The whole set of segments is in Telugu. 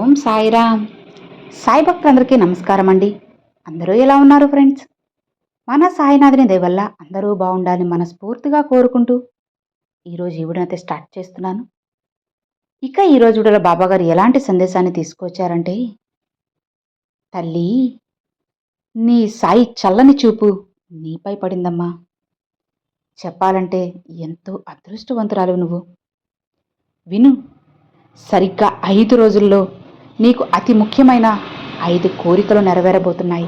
ఓం సాయిరామ్. సాయి భక్తులందరికీ నమస్కారం అండి. అందరూ ఎలా ఉన్నారు ఫ్రెండ్స్? మన సాయినాథుని దయ వల్ల అందరూ బాగుండాలని మనస్ఫూర్తిగా కోరుకుంటూ ఈరోజు ఈ వీడియోనైతే స్టార్ట్ చేస్తున్నాను. ఇక ఈరోజు వీడియోలో బాబాగారు ఎలాంటి సందేశాన్ని తీసుకొచ్చారంటే, తల్లి, నీ సాయి చల్లని చూపు నీపై పడిందమ్మా. చెప్పాలంటే ఎంతో అదృష్టవంతురాలు నువ్వు. విను, సరిగ్గా 5 రోజుల్లో నీకు అతి ముఖ్యమైన 5 కోరికలు నెరవేరబోతున్నాయి.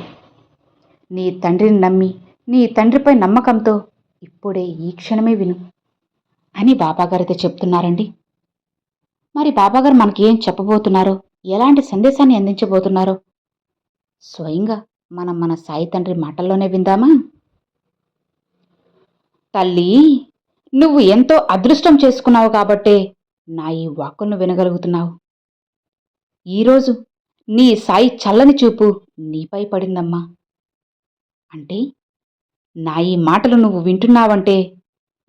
నీ తండ్రిని నమ్మి, నీ తండ్రిపై నమ్మకంతో ఇప్పుడే ఈ క్షణమే విను అని బాబాగారైతే చెప్తున్నారండి. మరి బాబాగారు మనకి ఏం చెప్పబోతున్నారో, ఎలాంటి సందేశాన్ని అందించబోతున్నారో స్వయంగా మనం మన సాయి తండ్రి మాటల్లోనే విందామా? తల్లి, నువ్వు ఎంతో అదృష్టం చేసుకున్నావు కాబట్టే నా ఈ వాక్కులను వినగలుగుతున్నావు. ఈరోజు నీ సాయి చల్లని చూపు నీపై పడిందమ్మా. అంటే నా ఈ మాటలు నువ్వు వింటున్నావంటే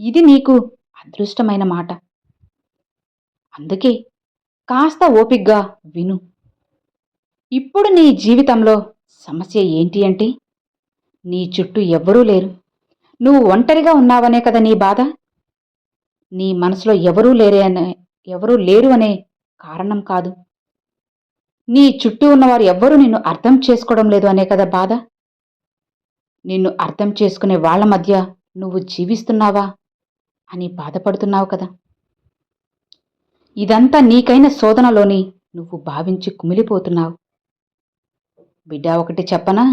ఇది నీకు అదృష్టమైన మాట. అందుకే కాస్త ఓపిగ్గా విను. ఇప్పుడు నీ జీవితంలో సమస్య ఏంటి అంటే, నీ చుట్టూ ఎవ్వరూ లేరు, నువ్వు ఒంటరిగా ఉన్నావనే కదా నీ బాధ. నీ మనసులో ఎవరూ లేరు అనే కారణం కాదు, నీ చుట్టూ ఉన్నవారు ఎవ్వరూ నిన్ను అర్థం చేసుకోవడం లేదు అనే కదా బాధ. నిన్ను అర్థం చేసుకునే వాళ్ల మధ్య నువ్వు జీవిస్తున్నావా అని బాధపడుతున్నావు కదా. ఇదంతా నీకైన శోధనలోని నువ్వు భావించి కుమిలిపోతున్నావు. బిడ్డ, ఒకటి చెప్పనా?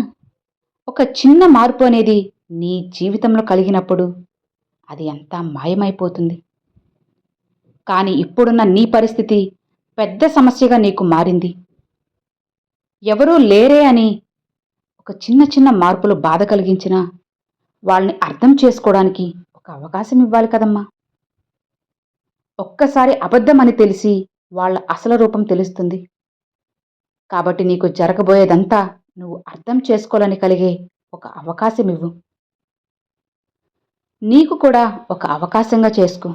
ఒక చిన్న మార్పు అనేది నీ జీవితంలో కలిగినప్పుడు అది అంతా మాయమైపోతుంది. కానీ ఇప్పుడున్న నీ పరిస్థితి పెద్ద సమస్యగా నీకు మారింది. ఎవరూ లేరే అని ఒక చిన్న చిన్న మార్పులు బాధ కలిగించినా వాళ్ళని అర్థం చేసుకోవడానికి ఒక అవకాశం ఇవ్వాలి కదమ్మా. ఒక్కసారి అబద్ధమని తెలిసి వాళ్ళ అసలు రూపం తెలుస్తుంది. కాబట్టి నీకు జరగబోయేదంతా నువ్వు అర్థం చేసుకోవాలని కలిగే ఒక అవకాశం ఇవ్వు. నీకు కూడా ఒక అవకాశంగా చేసుకో.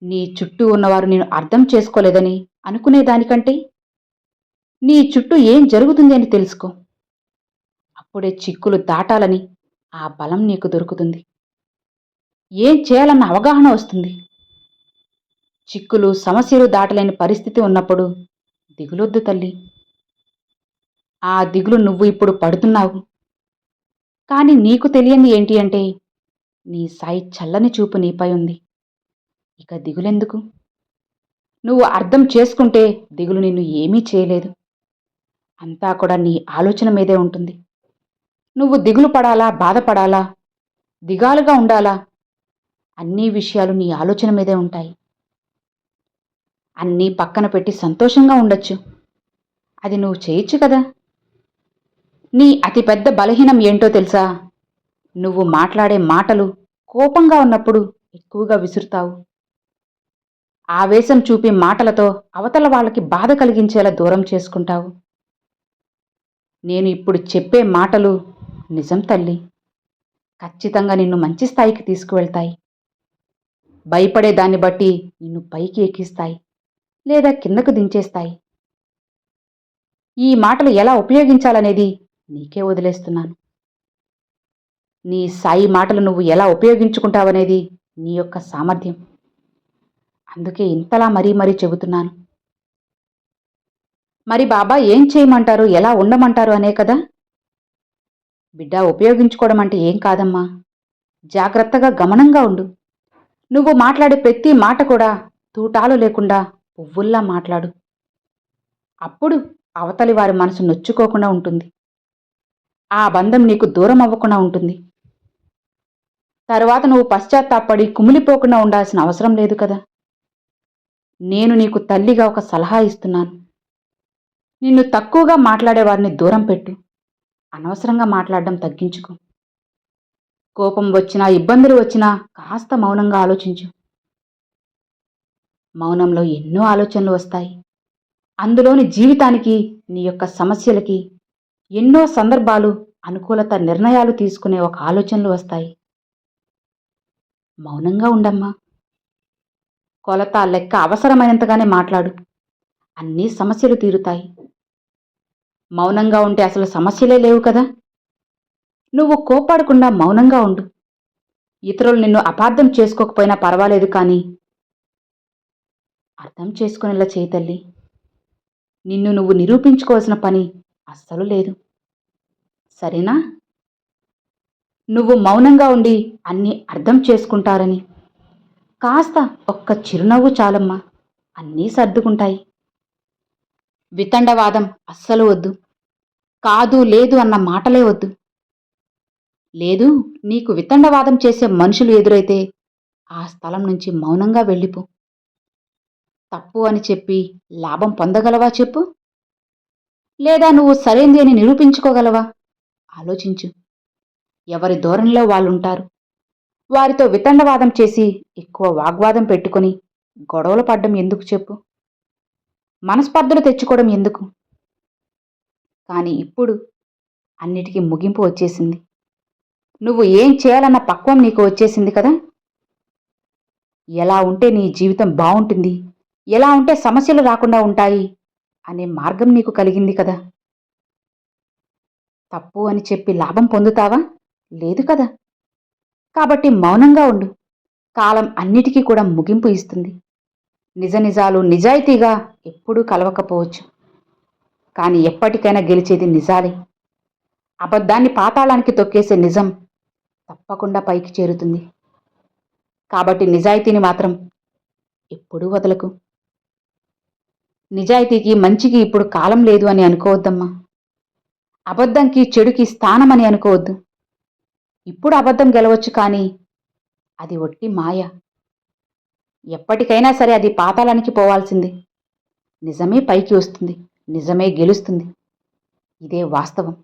నీ చుట్టూ ఉన్నవారు నేను అర్థం చేసుకోలేదని అనుకునేదానికంటే నీ చుట్టూ ఏం జరుగుతుంది అని తెలుసుకో. అప్పుడే చిక్కులు దాటాలని ఆ బలం నీకు దొరుకుతుంది. ఏం చేయాలన్న అవగాహన వస్తుంది. చిక్కులు సమస్యలు దాటలేని పరిస్థితి ఉన్నప్పుడు దిగులొద్దు తల్లి. ఆ దిగులు నువ్వు ఇప్పుడు పడుతున్నావు. కానీ నీకు తెలియంది ఏంటి అంటే, నీ సాయి చల్లని చూపు నీపై ఉంది. ఇక దిగులెందుకు? నువ్వు అర్థం చేసుకుంటే దిగులు నిన్ను ఏమీ చేయలేదు. అంతా కూడా నీ ఆలోచన మీదే ఉంటుంది. నువ్వు దిగులు పడాలా, బాధపడాలా, దిగాలుగా ఉండాలా, అన్ని విషయాలు నీ ఆలోచన మీదే ఉంటాయి. అన్నీ పక్కన పెట్టి సంతోషంగా ఉండొచ్చు. అది నువ్వు చేయొచ్చు కదా. నీ అతిపెద్ద బలహీనం ఏంటో తెలుసా? నువ్వు మాట్లాడే మాటలు కోపంగా ఉన్నప్పుడు ఎక్కువగా విసురుతావు. ఆవేశం చూపి మాటలతో అవతల వాళ్ళకి బాధ కలిగించేలా దూరం చేసుకుంటావు. నేను ఇప్పుడు చెప్పే మాటలు నిజం తల్లి. ఖచ్చితంగా నిన్ను మంచి స్థాయికి తీసుకువెళ్తాయి. భయపడే దాన్ని బట్టి నిన్ను పైకి ఎక్కిస్తాయి లేదా కిందకు దించేస్తాయి. ఈ మాటలు ఎలా ఉపయోగించాలనేది నీకే వదిలేస్తున్నాను. నీ సాయి మాటలు నువ్వు ఎలా ఉపయోగించుకుంటావనేది నీ యొక్క సామర్థ్యం. అందుకే ఇంతలా మరీ చెబుతున్నాను. మరి బాబా ఏం చేయమంటారు, ఎలా ఉండమంటారు అనే కదా. బిడ్డ, ఉపయోగించుకోవడం అంటే ఏం కాదమ్మా. జాగ్రత్తగా గమనంగా ఉండు. నువ్వు మాట్లాడే ప్రతి మాట కూడా తూటాలు లేకుండా పువ్వుల్లా మాట్లాడు. అప్పుడు అవతలి వారి మనసు నొచ్చుకోకుండా ఉంటుంది. ఆ బంధం నీకు దూరం అవ్వకుండా ఉంటుంది. తర్వాత నువ్వు పశ్చాత్తాపడి కుమిలిపోకుండా ఉండాల్సిన అవసరం లేదు కదా. నేను నీకు తల్లిగా ఒక సలహా ఇస్తున్నాను. నిన్ను తక్కువగా మాట్లాడేవారిని దూరం పెట్టు. అనవసరంగా మాట్లాడడం తగ్గించుకో. కోపం వచ్చినా, ఇబ్బందులు వచ్చినా కాస్త మౌనంగా ఆలోచించు. మౌనంలో ఎన్నో ఆలోచనలు వస్తాయి. అందులోని జీవితానికి, నీ యొక్క సమస్యలకి ఎన్నో సందర్భాలు, అనుకూలత నిర్ణయాలు తీసుకునే ఒక ఆలోచనలు వస్తాయి. మౌనంగా ఉండమ్మా. కొలత, లెక్క అవసరమైనంతగానే మాట్లాడు. అన్ని సమస్యలు తీరుతాయి. మౌనంగా ఉంటే అసలు సమస్యలే లేవు కదా. నువ్వు కోప్పడకుండా మౌనంగా ఉండు. ఇతరులు నిన్ను అపార్థం చేసుకోకపోయినా పర్వాలేదు కానీ అర్థం చేసుకునేలా చేయి తల్లి. నిన్ను నువ్వు నిరూపించుకోవాల్సిన పని అస్సలు లేదు. సరేనా? నువ్వు మౌనంగా ఉండి అన్నీ అర్థం చేసుకుంటారని. కాస్త ఒక్క చిరునవ్వు చాలమ్మా, అన్నీ సర్దుకుంటాయి. వితండవాదం అస్సలు వద్దు. కాదు లేదు అన్న మాటలే వద్దు. లేదు, నీకు వితండవాదం చేసే మనుషులు ఎదురైతే ఆ స్థలం నుంచి మౌనంగా వెళ్ళిపో. తప్పు అని చెప్పి లాభం పొందగలవా చెప్పు? లేదా నువ్వు సరైంది అని నిరూపించుకోగలవా? ఆలోచించు. ఎవరి ధోరణిలో వాళ్ళుంటారు. వారితో వితండవాదం చేసి ఎక్కువ వాగ్వాదం పెట్టుకొని గొడవలు పడ్డం ఎందుకు చెప్పు? మనస్పర్ధలు తెచ్చుకోవడం ఎందుకు? కానీ ఇప్పుడు అన్నిటికీ ముగింపు వచ్చేసింది. నువ్వు ఏం చేయాలన్న పక్వం నీకు వచ్చేసింది కదా. ఎలా ఉంటే నీ జీవితం బావుంటుంది, ఎలా ఉంటే సమస్యలు రాకుండా ఉంటాయి అనే మార్గం నీకు కలిగింది కదా. తప్పు అని చెప్పి లాభం పొందుతావా? లేదు కదా. కాబట్టి మౌనంగా ఉండు. కాలం అన్నిటికీ కూడా ముగింపు ఇస్తుంది. నిజ నిజాలు నిజాయితీగా ఎప్పుడూ కలవకపోవచ్చు, కానీ ఎప్పటికైనా గెలిచేది నిజాలే. అబద్ధాన్ని పాతాళానికి తొక్కేసే నిజం తప్పకుండా పైకి చేరుతుంది. కాబట్టి నిజాయితీని మాత్రం ఎప్పుడూ వదలకు. నిజాయితీకి మంచికి ఇప్పుడు కాలం లేదు అని అనుకోవద్దమ్మా. అబద్ధంకి చెడుకి స్థానమని అనుకోవద్దు. ఇప్పుడు అబద్ధం గెలవచ్చు, కానీ అది ఒట్టి మాయ. ఎప్పటికైనా సరే అది పాతాళానికి పోవాల్సింది. నిజమే పైకి వస్తుంది, నిజమే గెలుస్తుంది. ఇదే వాస్తవం.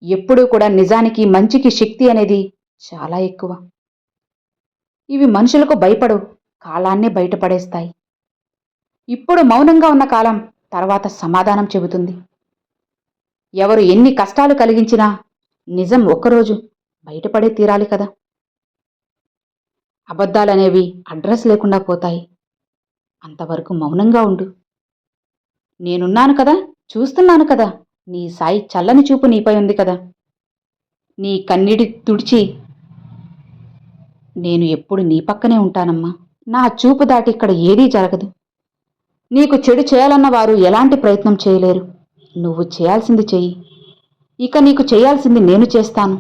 ఎప్పుడూ కూడా నిజానికి మంచికి శక్తి అనేది చాలా ఎక్కువ. ఇవి మనుషులకు భయపడవు, కాలాన్నే బయటపడేస్తాయి. ఇప్పుడు మౌనంగా ఉన్న కాలం తర్వాత సమాధానం చెబుతుంది. ఎవరు ఎన్ని కష్టాలు కలిగించినా నిజం ఒక్కరోజు బయటపడే తీరాలి కదా. అబద్ధాలనేవి అడ్రస్ లేకుండా పోతాయి. అంతవరకు మౌనంగా ఉండు. నేనున్నాను కదా, చూస్తున్నాను కదా. నీ సాయి చల్లని చూపు నీపై ఉంది కదా. నీ కన్నీటి తుడిచి నేను ఎప్పుడు నీ పక్కనే ఉంటానమ్మా. నా చూపు దాటి ఇక్కడ ఏదీ జరగదు. నీకు చెడు చేయాలన్న వారు ఎలాంటి ప్రయత్నం చేయలేరు. నువ్వు చేయాల్సింది చెయ్యి. ఇక నీకు చేయాల్సింది నేను చేస్తాను.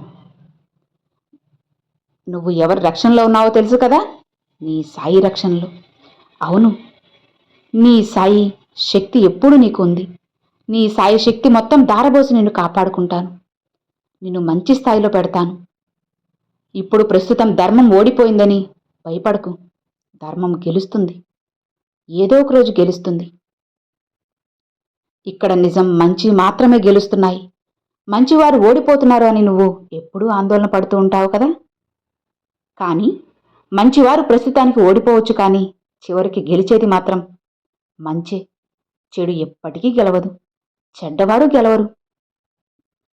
నువ్వు ఎవరి రక్షణలో ఉన్నావో తెలుసు కదా. నీ సాయి రక్షణలో. అవును, నీ సాయి శక్తి ఎప్పుడూ నీకు ఉంది. నీ సాయి శక్తి మొత్తం దారబోసి నిన్ను కాపాడుకుంటాను. నిన్ను మంచి స్థాయిలో పెడతాను. ఇప్పుడు ప్రస్తుతం ధర్మం ఓడిపోయిందని భయపడకు. ధర్మం గెలుస్తుంది. ఏదో ఒక రోజు గెలుస్తుంది. ఇక్కడ నిజం మంచి మాత్రమే గెలుస్తున్నాయి. మంచివారు ఓడిపోతున్నారు అని నువ్వు ఎప్పుడూ ఆందోళన పడుతూ ఉంటావు కదా. కానీ మంచివారు ప్రస్తుతానికి ఓడిపోవచ్చు, కానీ చివరికి గెలిచేది మాత్రం మంచే. చెడు ఎప్పటికీ గెలవదు. చెడ్డవారు గెలవరు.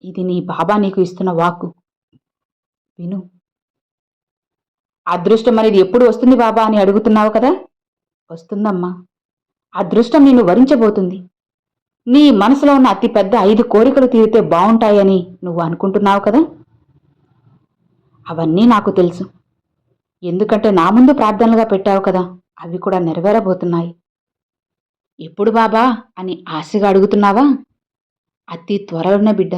ఇది నీ బాబా నీకు ఇస్తున్న వాక్కు. విను. అదృష్టం అనేది ఎప్పుడు వస్తుంది బాబా అని అడుగుతున్నావు కదా. వస్తుందమ్మా. అదృష్టం నిన్ను వరించబోతుంది. నీ మనసులో ఉన్న అతి పెద్ద 5 కోరికలు తీరితే బావుంటాయని నువ్వు అనుకుంటున్నావు కదా. అవన్నీ నాకు తెలుసు. ఎందుకంటే నా ముందు ప్రార్థనలుగా పెట్టావు కదా. అవి కూడా నెరవేరబోతున్నాయి. ఎప్పుడు బాబా అని ఆశగా అడుగుతున్నావా? అతి త్వరలోనే బిడ్డ.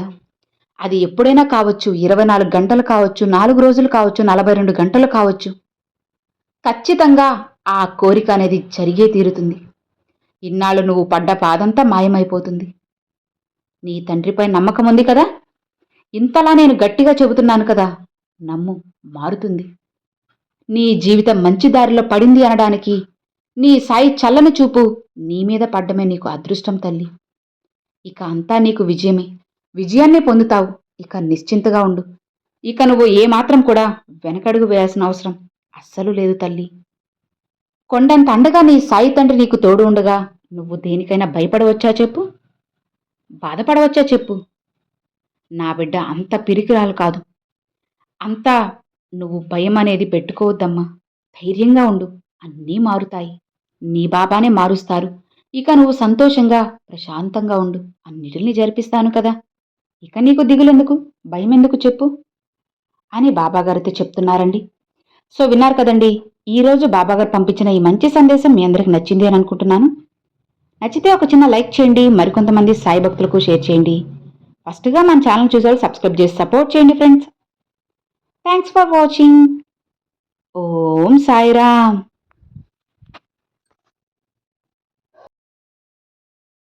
అది ఎప్పుడైనా కావచ్చు. 24 గంటలు కావచ్చు, 4 రోజులు కావచ్చు, 42 గంటలు కావచ్చు. ఖచ్చితంగా ఆ కోరిక అనేది జరిగే తీరుతుంది. ఇన్నాళ్ళు నువ్వు పడ్డ బాధంతా మాయమైపోతుంది. నీ తండ్రిపై నమ్మకం ఉంది కదా. ఇంతలా నేను గట్టిగా చెబుతున్నాను కదా. నమ్ము, మారుతుంది. నీ జీవితం మంచి దారిలో పడింది అనడానికి నీ సాయి చల్లని చూపు నీ మీద పడ్డమే నీకు అదృష్టం తల్లి. ఇక అంతా నీకు విజయమే. విజయాన్నే పొందుతావు. ఇక నిశ్చింతగా ఉండు. ఇక నువ్వు ఏమాత్రం కూడా వెనకడుగు వేయాల్సిన అవసరం అస్సలు లేదు తల్లి. కొండంత అండగా నీ సాయి తండ్రి నీకు తోడు ఉండగా నువ్వు దేనికైనా భయపడవచ్చా చెప్పు? బాధపడవచ్చా చెప్పు? నా బిడ్డ అంత పిరికిరాలు కాదు. అంతా నువ్వు భయం అనేది పెట్టుకోవద్దమ్మా. ధైర్యంగా ఉండు. అన్నీ మారుతాయి. నీ బాబానే మారుస్తారు. ఇక నువ్వు సంతోషంగా ప్రశాంతంగా ఉండు, అన్నిటిని జరిపిస్తాను కదా, ఇక నీకు దిగులెందుకు, భయం ఎందుకు చెప్పు అని బాబాగారితో చెప్తున్నారండి. సో విన్నారు కదండి, ఈరోజు బాబాగారు పంపించిన ఈ మంచి సందేశం మీ అందరికి నచ్చింది అని అనుకుంటున్నాను. నచ్చితే ఒక చిన్న లైక్ చేయండి, మరికొంతమంది సాయి భక్తులకు షేర్ చేయండి. ఫస్ట్గా మన ఛానల్ చూసారు సబ్స్క్రైబ్ చేసి సపోర్ట్ చేయండి friends. Thanks for watching. Om Sairam.